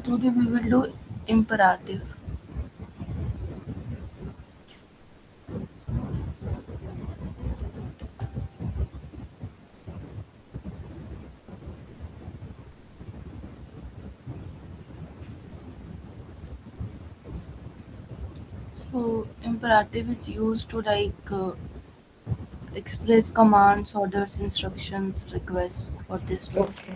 Today we will do imperative. So imperative is used to express commands, orders, instructions, requests for this one. Okay.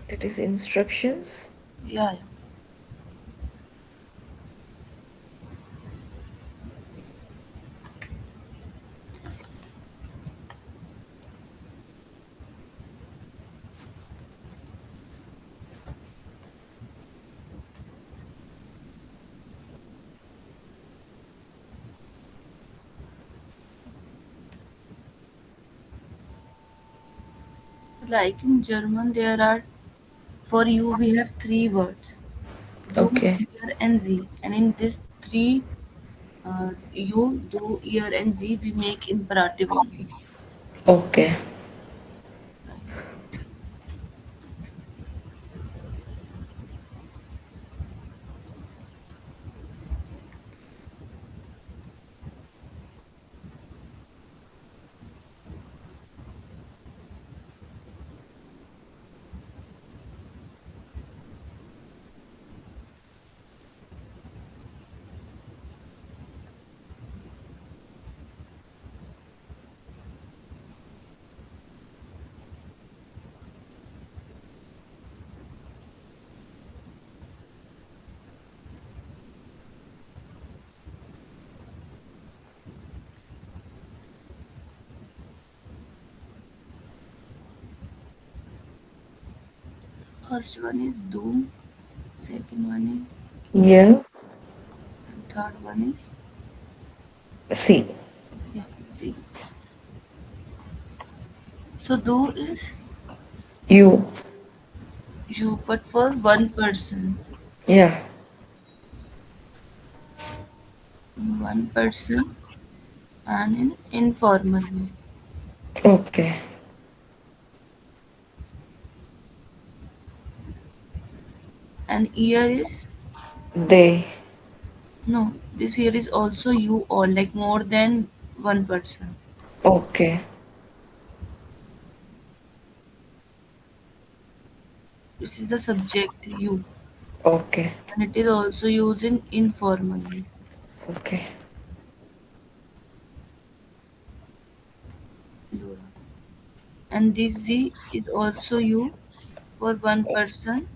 It is instructions. Yeah, yeah. Like in German, there are for you we have three words: do, Okay. ear, and z. And in this three, you, do, ear, and z, we make imperative only. Okay. First one is do, second one is ear, Yeah. and third one is See. yeah, z. So do is You. you, but for one person, Yeah. and in informal way. Okay. And ear is They. no. This ear is also you all like more than one person. Okay. This is the subject you, Okay. and it is also used in informal way. Okay. Laura. And this Z is also you for one person,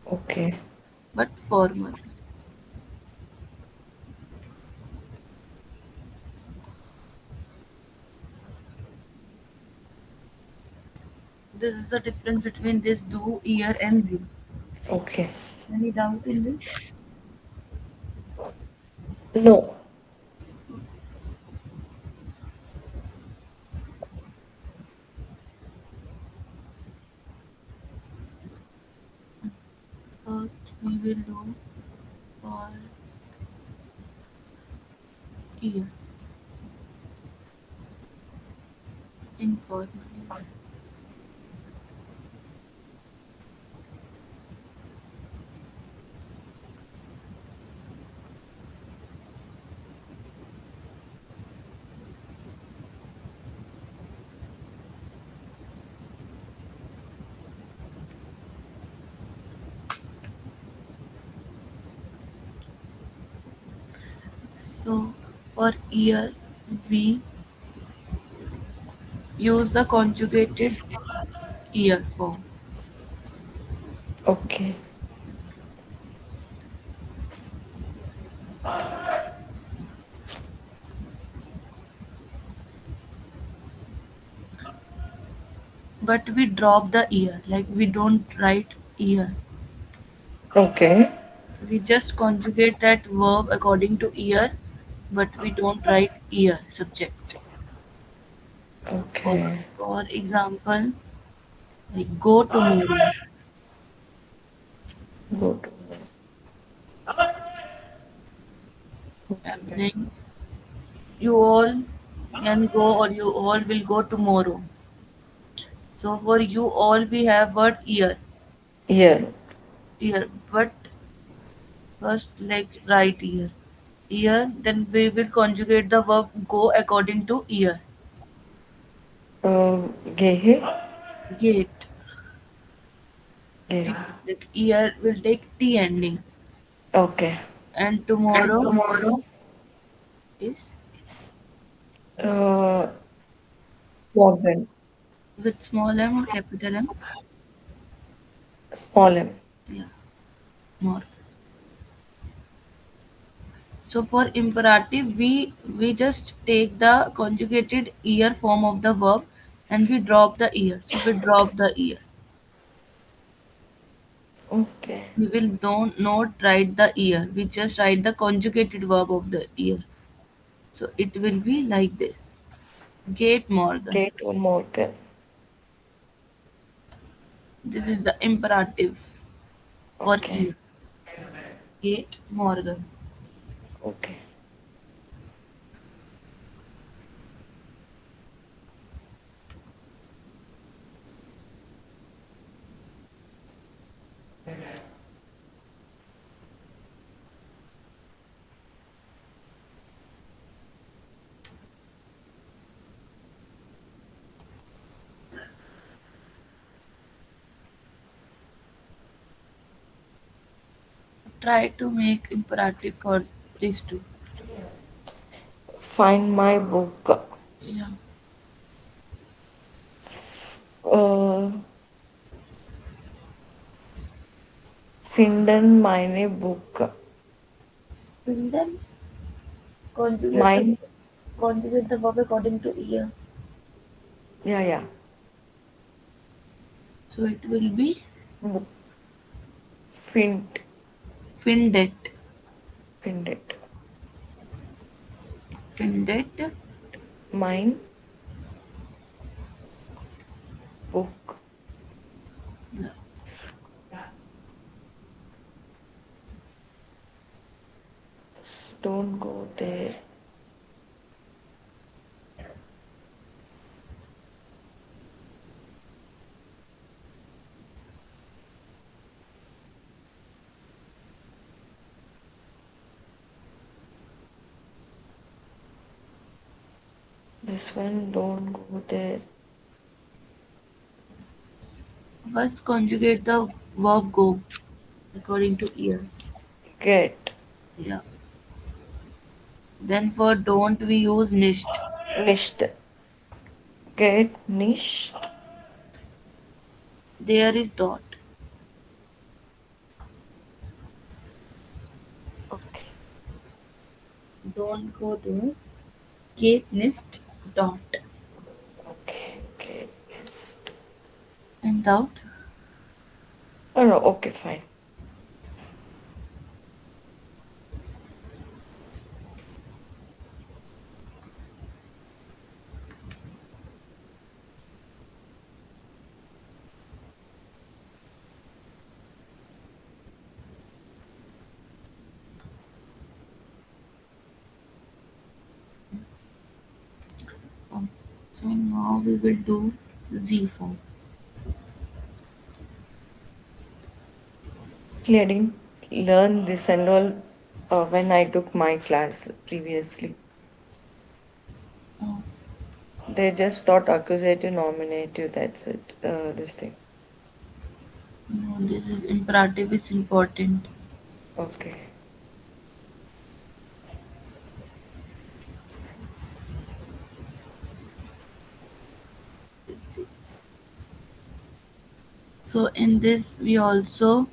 Okay. but formal. This is the difference between this do, ear, and Z. Okay. Any doubt in this? No. First, we will do for ear informally. So for ear, we use the conjugated ear form. Okay. But we drop the ear, like we don't write ear. Okay. We just conjugate that verb according to ear, but we don't write ear subject. For, Okay. for example, like go tomorrow. Go to. I'm Okay. saying you all can go or you all will go tomorrow. So for you all we have word ear, Ear. ear. But first like right ear, ear. Then we will conjugate the verb go according to ear. Gehe. Gate. Gehe. Like ear will take T ending. Okay. And And tomorrow tomorrow. is Uh, Morgan. with small m or capital M. Small M. Yeah, more. So for imperative, we just take the conjugated ear form of the verb and we drop the ear. So we drop the ear. Okay. We will don't not write the ear. We just write the conjugated verb of the ear. So it will be like this. Gate Morgan. Gate or Morgan. This is the imperative for Okay. ear. Gate Morgan. Okay. Try to make imperative for these two. Find my book. Yeah. Uh, finden meine Book. And then conjugate the Mine. conjugate the verb according to ear. Yeah, yeah. So it will be Book. Find. findet. Find it. Findet. Mine book. Don't go there. This one, don't go there. First conjugate the verb go according to ear. Get. Yeah. Then for don't we use nicht. Nicht. Get. Nicht. There is dot. Okay. Don't go there. Get nist dot. Okay. Get. Nicht. And dot. Oh no. Okay. Fine. Oh, so now we will do Z form. Actually, I didn't learn this and all when I took my class previously. Oh, They just taught accusative, nominative. That's it. This thing. no, this is imperative. It's important. Okay. let's see. So in this we also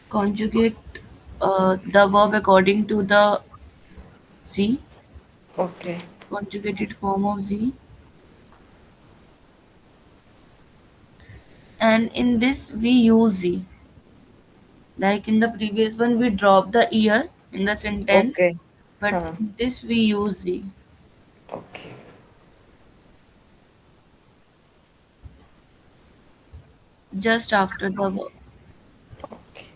conjugate the verb according to the z, Okay. conjugated form of z. And in this we use z. Like in the previous one we drop the ear in the sentence, Okay. but Huh. in this we use z Okay. just after the verb. Okay.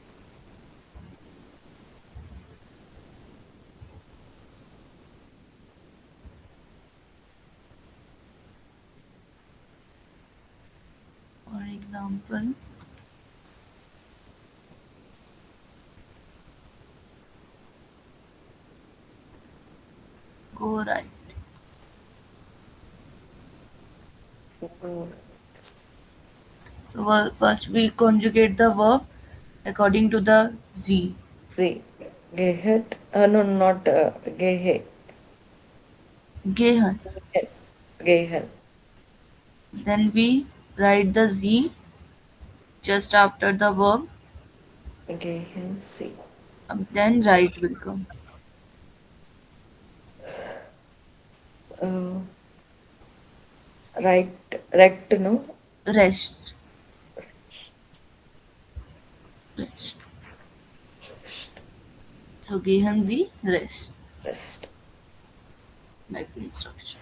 For example, go right. Go. So first we conjugate the verb according to the z. See. Gehet. No, not gehe. Gehen. Gehen. Then we write the z just after the verb. Gehen. See. Then right will come. Uh, right. Rect. No. Rest. Rest. So gehen sie rest, Rest. like instruction.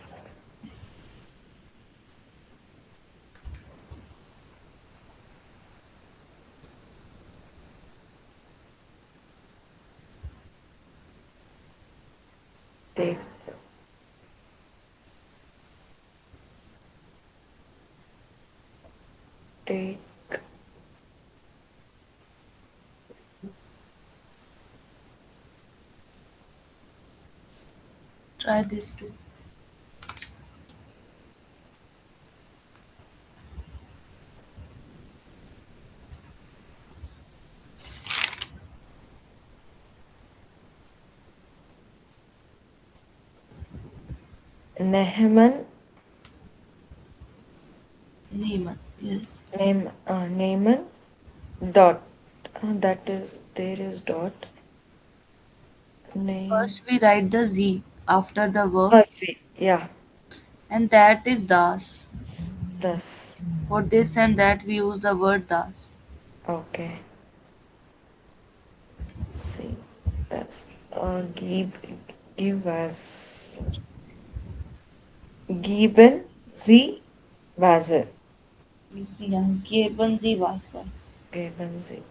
Take. Take. Try this too. Nehman. Nehmen. Yes. Name. Neyman. Dot. That is. There is dot. Name. First we write the z after the verb, See. Yeah. and that is das. Thus. For this and that we use the word das. Okay. See. Thus. Give. Give as. Geben. Sie. Wasser. Ja, geben Sie Wasser. Geben Sie.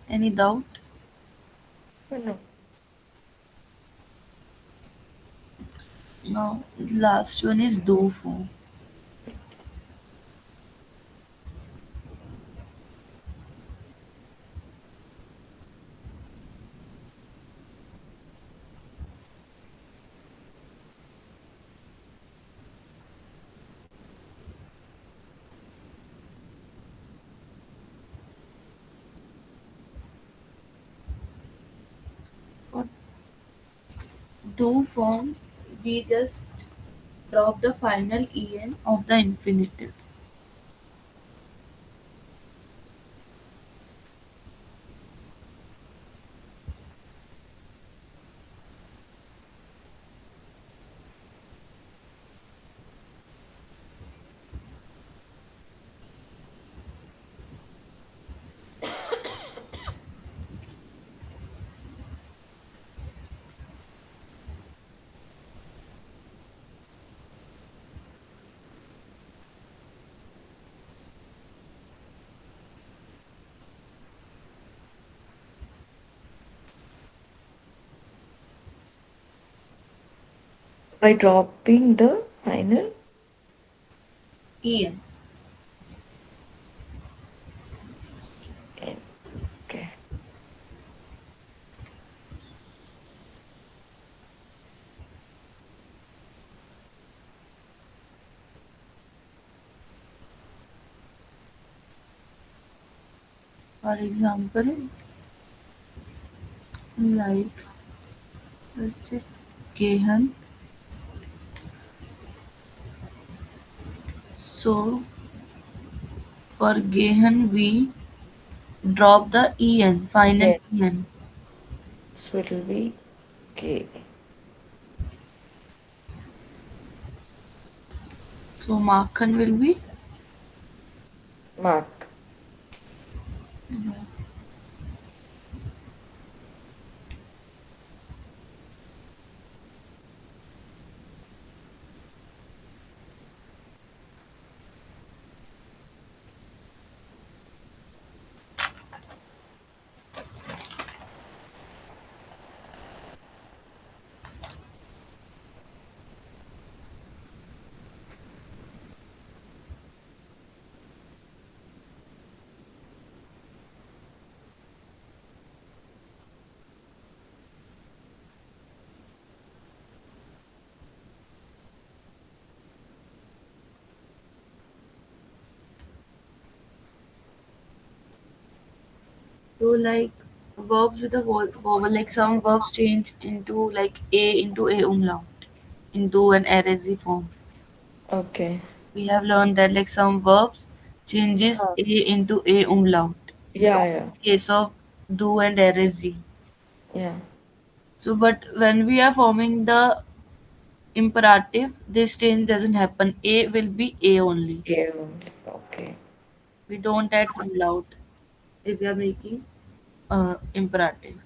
Any doubt? No. No. The last one is do form. For do form, we just drop the final en of the infinitive. By dropping the final. En. N. Okay. For example, like let's just Gehan. So for Gehan we drop the en, final Yes. en. So it will be K. So Makhan will be. Mark. So like verbs with a vowel, like some verbs change into like a into a umlaut into an arese form. Okay. We have learned that like some verbs changes Huh. a into a umlaut. Yeah, yeah, Case of do and arese. yeah. So but when we are forming the imperative, this change doesn't happen. A will be a only. K only. Okay. We don't add umlaut if we are making imperative.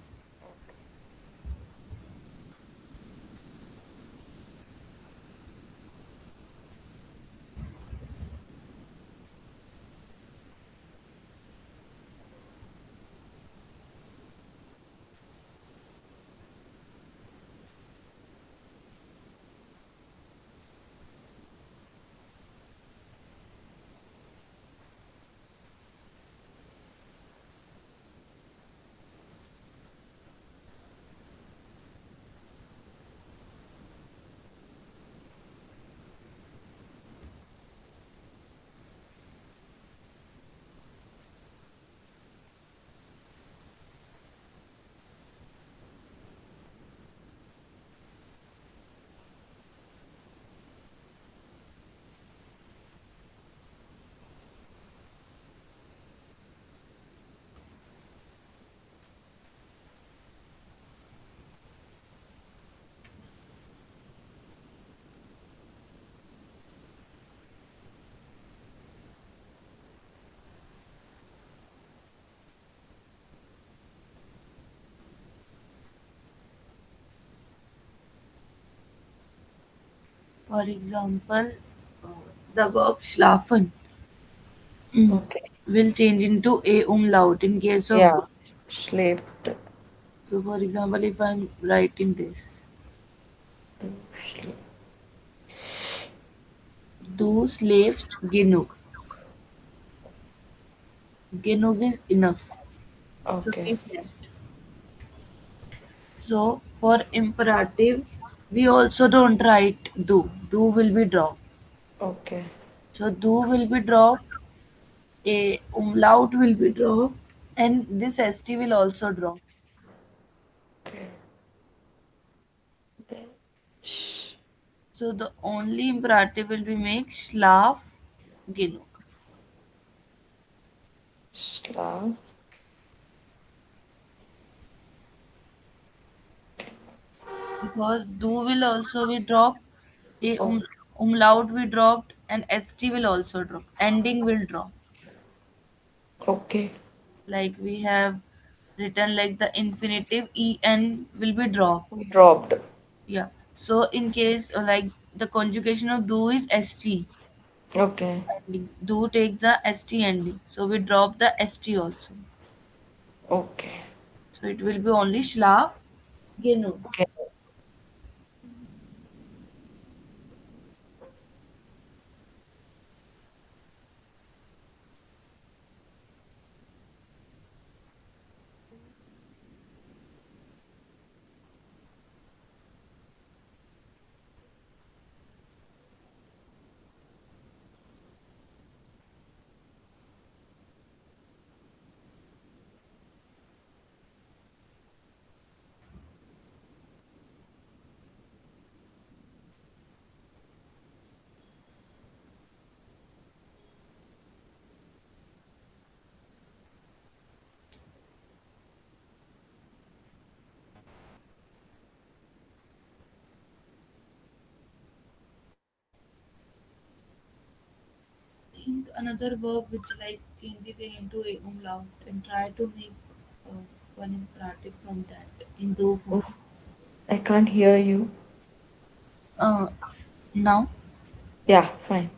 For example, uh, the verb schlafen Okay. will change into a umlaut in case of do. Yeah. Slept. So, for example, if I'm writing this, Sleep. do slaves genug. Genug is enough, Okay. sufficient. So, for imperative, we also don't write do. Do will be dropped. Okay. So, do will be dropped, a umlaut will be dropped, and this st will also drop. Okay. Then sh- So, the only imperative will be make schlaf genug. Slav. Because do will also be dropped, a Oh, umlaut will dropped, and st will also drop. Ending will drop. okay. Like we have written like the infinitive en will be dropped. Dropped. Yeah. So in case like the conjugation of do is st Okay. ending. Do take the st ending. So we drop the st also. Okay. So it will be only schlaf genug. Okay. think another verb which like changes it into a umlaut and try to make one imperative from that in do Oh, form. I can't hear you. Uh, Now Yeah, fine.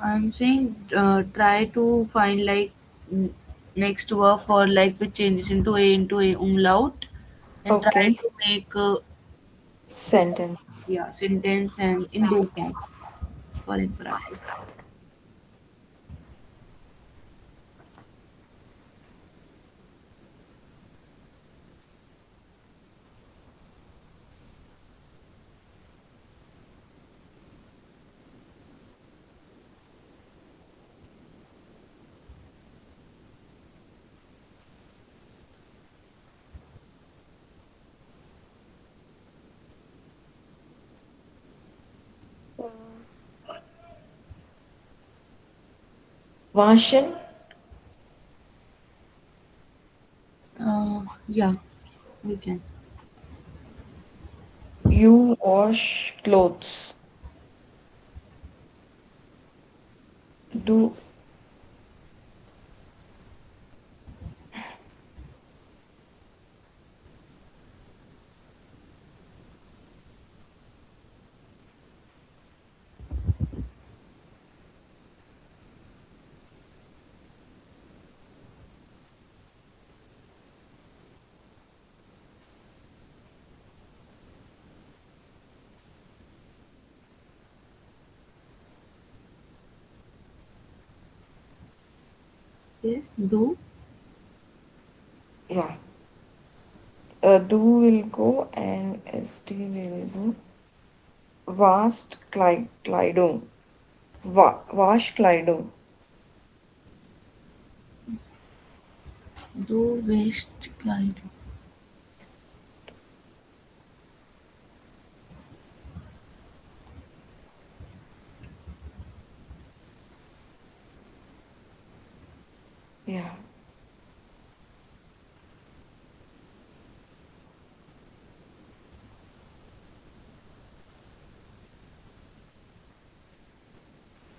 I'm saying try to find like n- next verb for like which changes into a umlaut and try Okay. to make this Sentence. yeah sentence and in do form for imperative. Varshan, Yeah, we can. you wash clothes. Do, Yes, do. yeah. Do will go and st will go. Vast Kleidung. Wash Kleidung. Do waste Clyde. Yeah.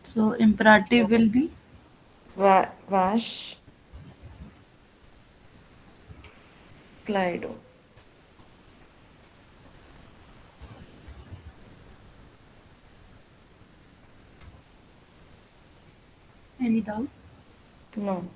So imperative will be Wash Kleidung. any doubt. No.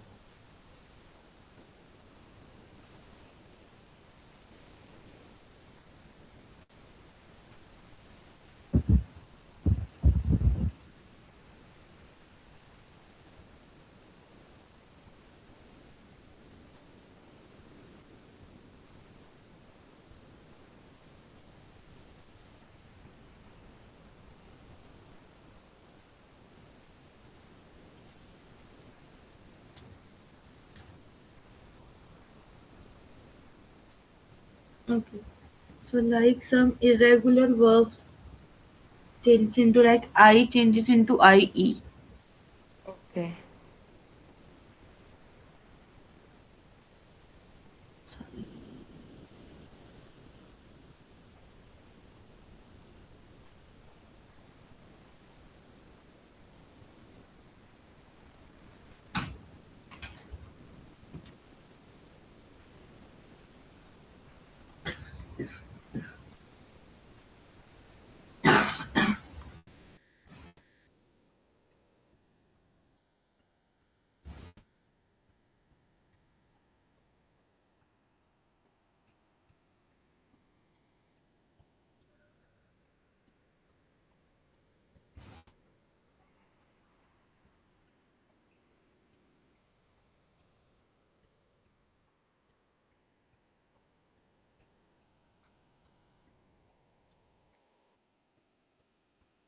Okay. So like some irregular verbs change into like I changes into IE. Okay.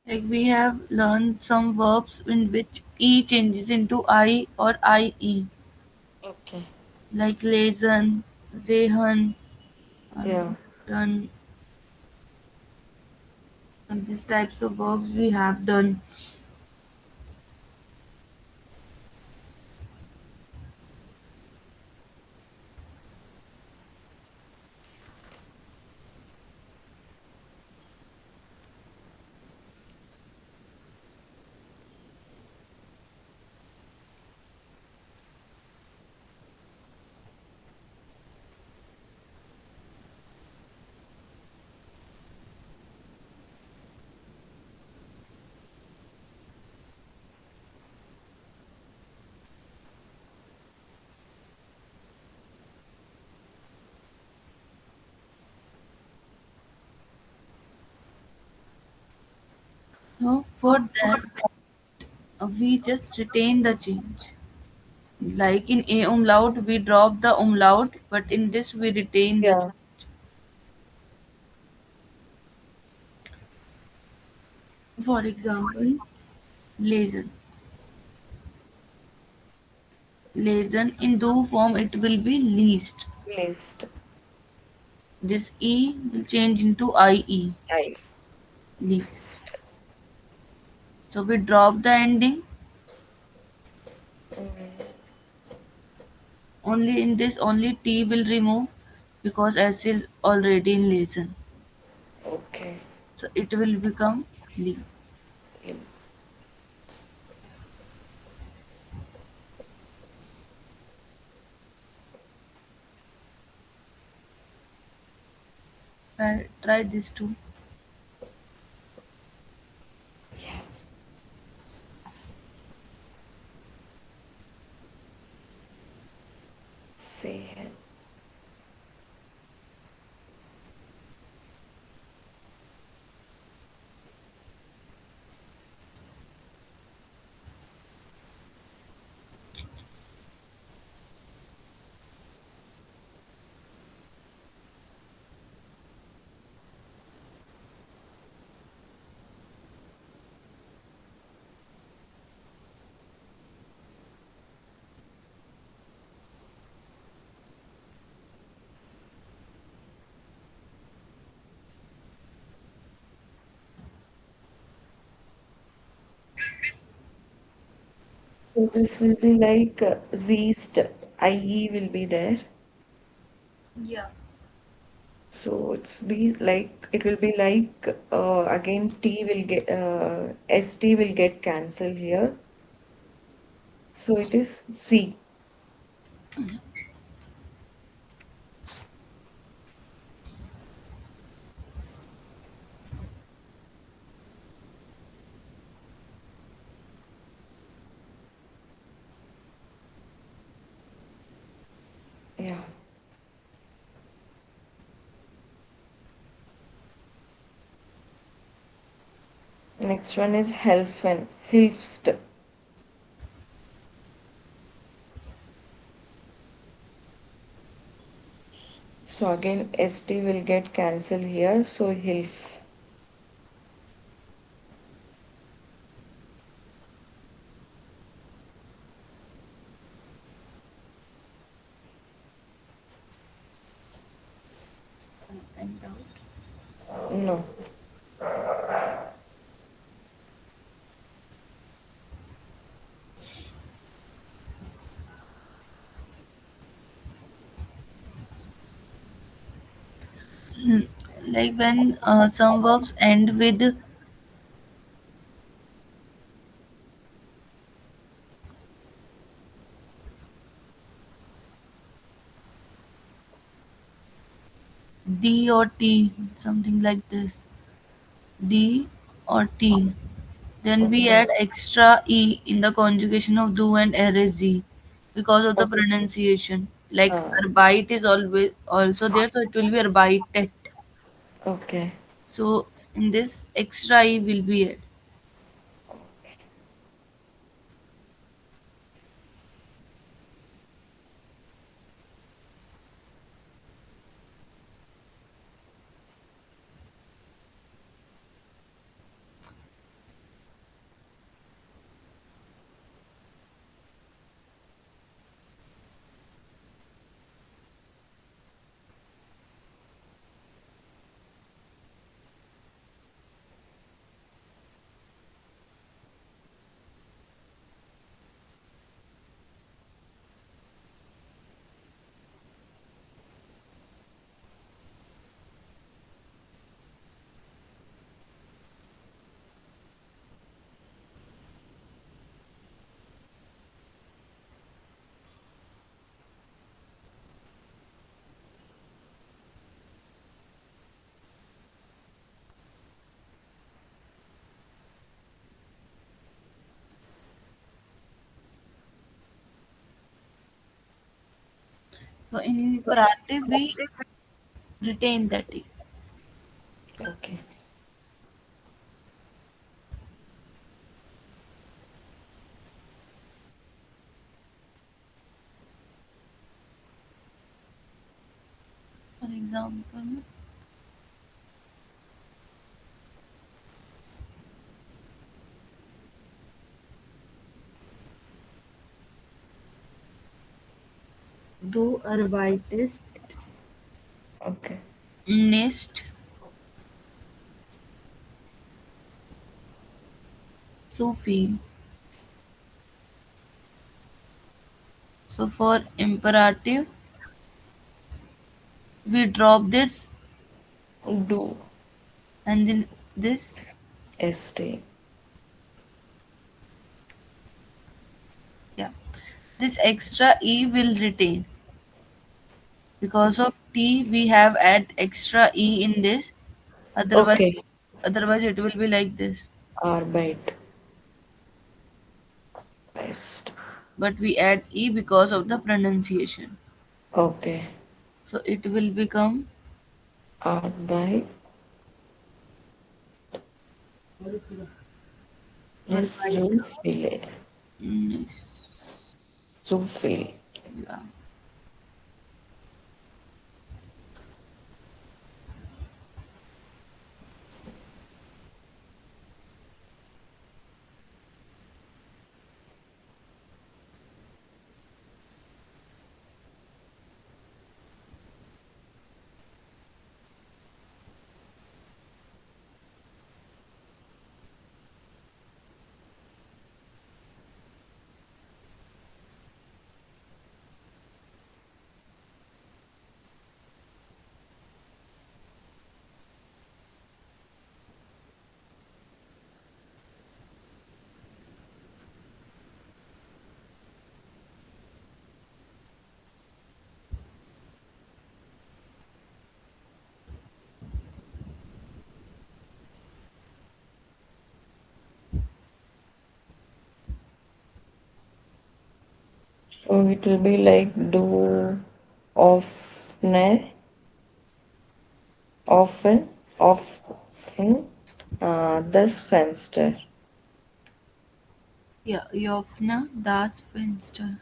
Like we have learned some verbs in which E changes into I or IE. Okay. Like lesen, sehen, Yeah. done, and these types of verbs we have done. So for that, we just retain the change. Like in a umlaut, we drop the umlaut, but in this we retain the Yeah. change. For example, lesion. Lesion in do form it will be least. List. This e will change into ie, I. least. List. So we drop the ending. Mm, Only in this only t will remove because s is already in lesion. okay. So it will become lee. Lim- Try this too. Say. So this will be like zeast. IE will be there. Yeah. So it will be like again T will get ST will get cancelled here. So it is C. Yeah. Next one is Helfen. Hilfst. So again ST will get cancelled here. So Hilf. And out. No. Like when some verbs end with d or t, something like this. D or T. Then we Okay. add extra E in the conjugation of do and z because of the Okay. pronunciation. Like Uh, arbeit is always also there, so it will be arbeitet. okay. So in this extra E will be added. So in imperative we retain that E. Okay. example. Do arvitist Okay. nest so feel. So for imperative, we drop this Do. and then this. St. Yeah, this extra e will retain. Because of t, we have add extra e in this. Otherwise, Okay. otherwise it will be like this. Arbeit. Best. But we add e because of the pronunciation. Okay. So it will become Arbeit ist arbeit. so viele. Yes. So viel. Yeah. So it will be like do often, often, often, this Fenster. Yeah, Jofna das Fenster.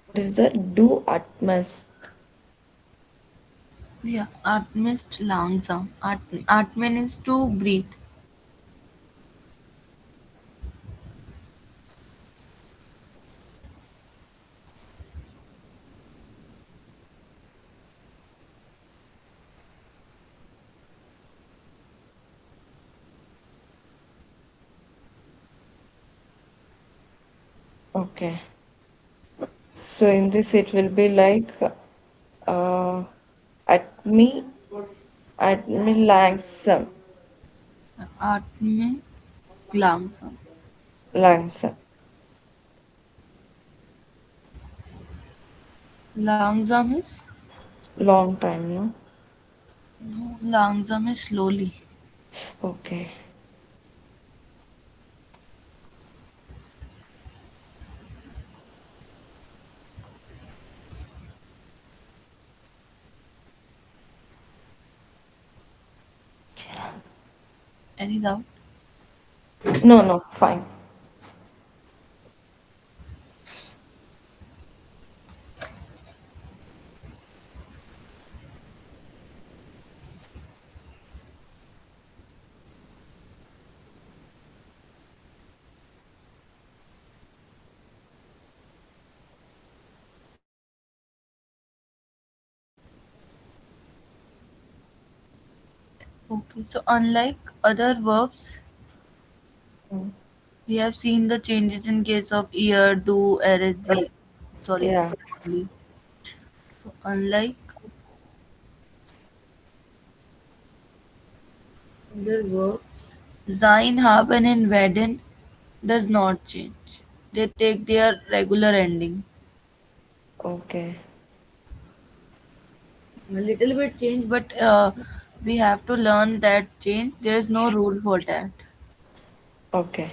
What is that? Do utmost. Yeah, atmist langsam. Atmen is to breathe. Okay. So in this it will be like uh, at me, langsam, Atmen langsam. langsam. Langsam is Long time, no? no. Langsam is slowly. Okay. Any doubt? No, no, fine. Okay. So unlike other verbs, Mm. we have seen the changes in case of ear, do, erezi. Sorry, Yeah. see only. So unlike other verbs, sein, haben, and werden does not change. They take their regular ending. Okay. A little bit change, but We have to learn that change. There is no rule for that. Okay.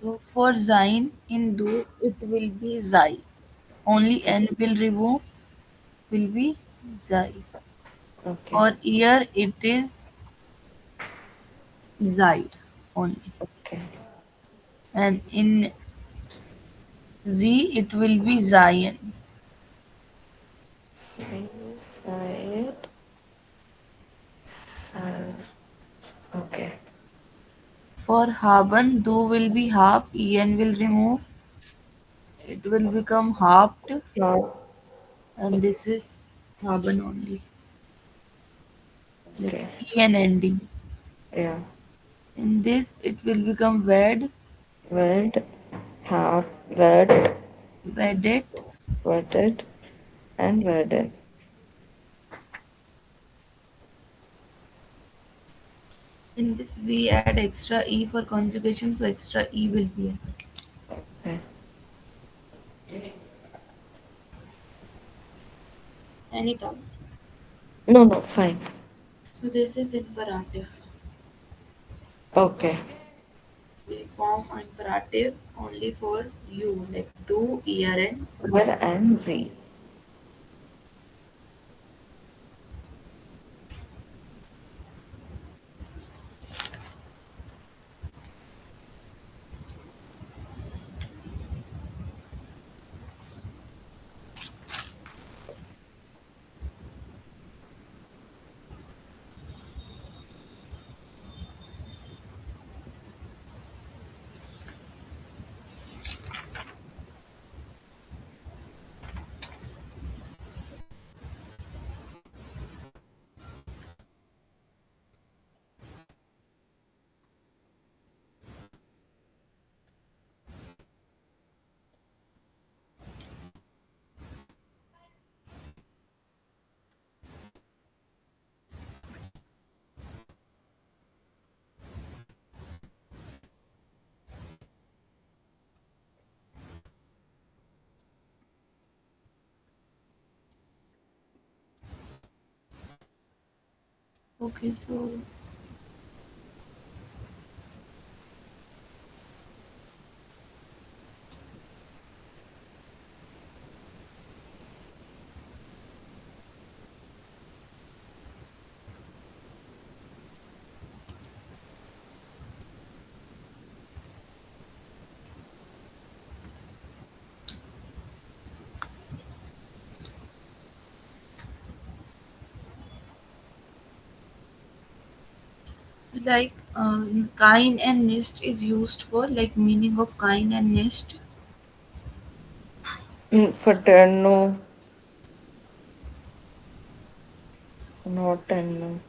So for Zain in do it will be Zai. Only So, N will remove will be Zai. okay. For ear it is Zai only. Okay. And in Z it will be Zion. Side. Side. Okay. For Haben do will be half. En will remove. It will become halved. Now, And this is Haben only. Like okay. En ending. Yeah. In this it will become wed, Wed, have, wed, wedded. wedded, and wedded. In this we add extra E for conjugation, so extra E will be here. Okay. Any doubt? No, no, fine. So this is imperative. Okay. We form imperative only for you, like do, ear, and Wed and Z. okay. So like kind and nist is used for like meaning of kind and nist. Fraterno, not and no.